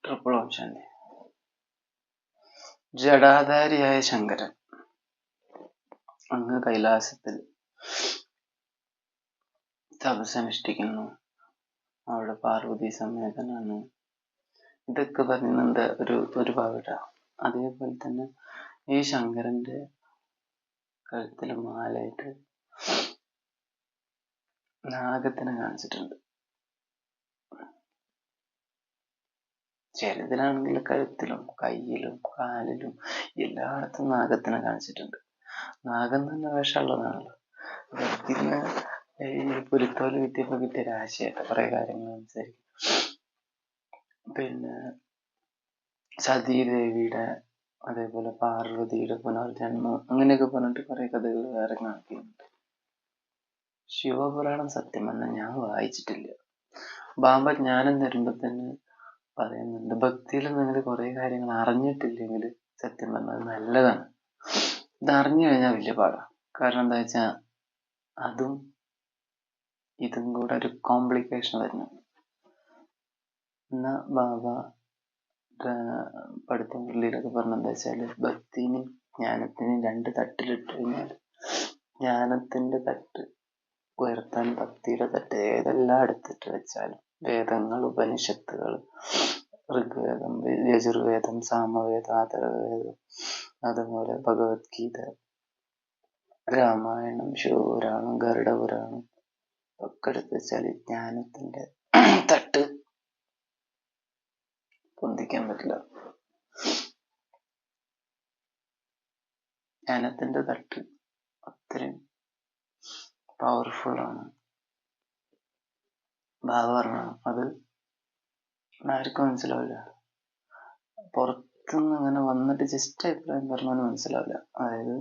Triple Om Shanti. ജടാധാരിയായ Sankaran അങ്ങ് കൈലാസത്തിൽ തപസ്സനുഷ്ഠിക്കുന്നു. അവിടെ പാർവതി സമേതനാണ്. ഇതൊക്കെ പറയുന്നുണ്ട് ഒരു ഭാഗട്ട. അതേപോലെ തന്നെ ഈ ശങ്കരന്റെ കഴുത്തിൽ മാലയിട്ട് നാഗത്തിനെ കാണിച്ചിട്ടുണ്ട്. ചിലതിലാണെങ്കിൽ കഴുത്തിലും കയ്യിലും കാലിലും എല്ലായിടത്തും നാഗത്തിനെ കാണിച്ചിട്ടുണ്ട്. നാഗം തന്നെ വിഷമുള്ളതാണല്ലോ. പിന്നെ ഈ പുലിത്തോല് കിട്ടിയപ്പോ കിട്ടിയ രാശിയായിട്ട് കുറെ കാര്യങ്ങൾ സംസാരിക്കും. പിന്നെ സതീദേവിയുടെ അതേപോലെ പാർവതിയുടെ പുനർജന്മം അങ്ങനെയൊക്കെ പറഞ്ഞിട്ട് കുറെ കഥകൾ വേറെ കാണിക്കുന്നുണ്ട്. ശിവപുരാണം സത്യം പറഞ്ഞാൽ ഞാൻ വായിച്ചിട്ടില്ല. ഭാവജ്ഞാനം തരുമ്പോ തന്നെ പറയുന്നുണ്ട്, ഭക്തിയിൽ നിങ്ങൾ കുറെ കാര്യങ്ങൾ അറിഞ്ഞിട്ടില്ലെങ്കിൽ സത്യം പറഞ്ഞാൽ നല്ലതാണ്. ഇത് അറിഞ്ഞു കഴിഞ്ഞാൽ വലിയ പാടാണ്. കാരണം എന്താ വെച്ചാൽ അതും ഇതും കൂടെ ഒരു കോംപ്ലിക്കേഷൻ വരുന്നുണ്ട്. എന്നാ ബാബ പഠിത്ത മുരളിയിലൊക്കെ പറഞ്ഞെന്താ വെച്ചാല്, ഭക്തിനും ജ്ഞാനത്തിനും രണ്ട് തട്ടിലിട്ട് കഴിഞ്ഞാൽ ജ്ഞാനത്തിന്റെ തട്ട് ഉയർത്താൻ ഭക്തിയുടെ തട്ട് ഏതെല്ലാം എടുത്തിട്ട് വെച്ചാലും, വേദങ്ങൾ, ഉപനിഷത്തുകൾ, ഋഗ്വേദം, യജുർവേദം, സാമവേദം, അഥർവവേദം, അതുപോലെ ഭഗവത്ഗീത, രാമായണം, ശിവപുരാണം, ഗരുഡപുരാണം ഒക്കെ എടുത്ത് വെച്ചാൽ ജ്ഞാനത്തിന്റെ തട്ട് പൊന്തിക്കാൻ പറ്റില്ല. ജ്ഞാനത്തിന്റെ തട്ട് അത്രയും പവർഫുൾ ആണ്. ബാബ പറഞ്ഞു അത് ആർക്കും മനസ്സിലാവില്ല. പുറത്തുനിന്ന് ഇങ്ങനെ വന്നിട്ട് ജസ്റ്റ് അഭിപ്രായം പറഞ്ഞാൽ മനസ്സിലാവില്ല. അതായത്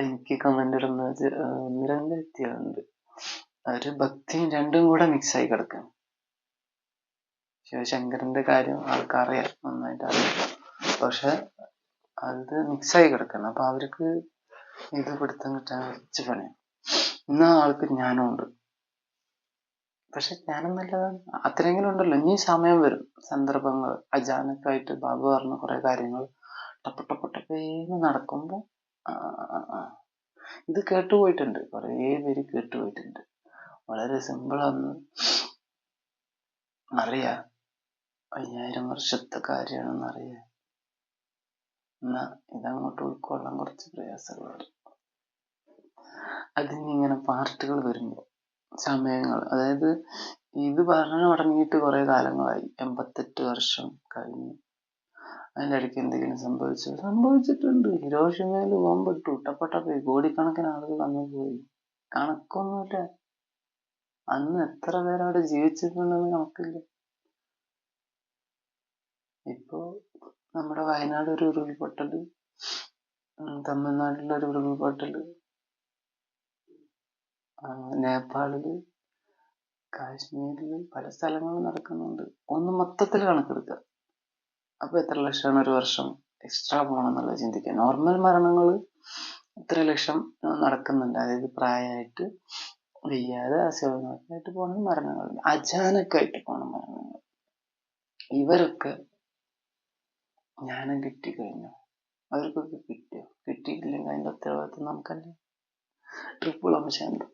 എനിക്ക് കമന്റ് ഇടുന്ന 1-2 വ്യക്തികളുണ്ട്. അവര് ഭക്തിയും രണ്ടും കൂടെ മിക്സ് ആയി കിടക്കണം. ശിവശങ്കരന്റെ കാര്യം ആൾക്കറിയാം, നന്നായിട്ട് അറിയാം. പക്ഷെ അത് മിക്സായി കിടക്കണം. അപ്പൊ അവർക്ക് ഇത് പിടുത്തം കിട്ടാൻ കുറച്ച് പണിയാണ്. ഇന്ന ആൾക്ക് ജ്ഞാനമുണ്ട്, പക്ഷെ ജ്ഞാനം നല്ലതാണ്. അത്രയെങ്കിലും ഉണ്ടല്ലോ. ഇനി സമയം വരും, സന്ദർഭങ്ങൾ അജാനക്കായിട്ട് ബാബു പറഞ്ഞ കുറെ കാര്യങ്ങൾ ടപ്പേന്ന് നടക്കുമ്പോ ഇത് കേട്ടുപോയിട്ടുണ്ട്, കുറേ പേര് കേട്ടുപോയിട്ടുണ്ട്. വളരെ സിമ്പിളാന്ന് അറിയാം. 5000 വർഷത്തെ കാര്യമാണെന്ന് അറിയാം. എന്നാ ഇതങ്ങോട്ട് ഉൾക്കൊള്ളാൻ കുറച്ച് പ്രയാസങ്ങളുണ്ട്. അതിനിങ്ങനെ പാർട്ടുകൾ വരുമ്പോ സമയങ്ങൾ, അതായത് ഇത് പറഞ്ഞു തുടങ്ങിയിട്ട് കുറെ കാലങ്ങളായി, 88 വർഷം കഴിഞ്ഞു. അതിൻ്റെ ഇടയ്ക്ക് എന്തെങ്കിലും സംഭവിച്ചിട്ടുണ്ട്. ഹിരോഷിമയിൽ ബോംബിട്ടു, ടപ്പ കോടിക്കണക്കിന് ആളുകൾ അന്ന് പോയി. കണക്കൊന്നുമില്ല. അന്ന് എത്ര പേരവിടെ ജീവിച്ചിട്ടുണ്ടെന്ന് കണക്കില്ല. ഇപ്പോ നമ്മുടെ വയനാട് ഒരു ഉരുൾപൊട്ടല്, തമിഴ്നാട്ടിലൊരു ഉരുൾപൊട്ടല്, നേപ്പാളില്, കാശ്മീരില് പല സ്ഥലങ്ങളും നടക്കുന്നുണ്ട്. ഒന്ന് മൊത്തത്തിൽ കണക്കെടുക്കുക. അപ്പൊ എത്ര ലക്ഷമാണ് ഒരു വർഷം എക്സ്ട്രാ പോകണമെന്നുള്ള ചിന്തിക്കുക. നോർമൽ മരണങ്ങൾ എത്ര ലക്ഷം നടക്കുന്നുണ്ട്. അതായത് പ്രായമായിട്ട് വയ്യാതെ അസുഖങ്ങളായിട്ട് പോണ മരണങ്ങൾ, അചാനക്കായിട്ട് പോണ മരണങ്ങൾ. ഇവരൊക്കെ ജ്ഞാനം കിട്ടിക്കഴിഞ്ഞു. അവർക്കൊക്കെ കിട്ടിയോ? കിട്ടിയിട്ടില്ലെങ്കിൽ അതിന്റെ ഉത്തരവാദിത്വം നമുക്കല്ലേ. ട്രിപ്പിൾ ഓം ശാന്തി.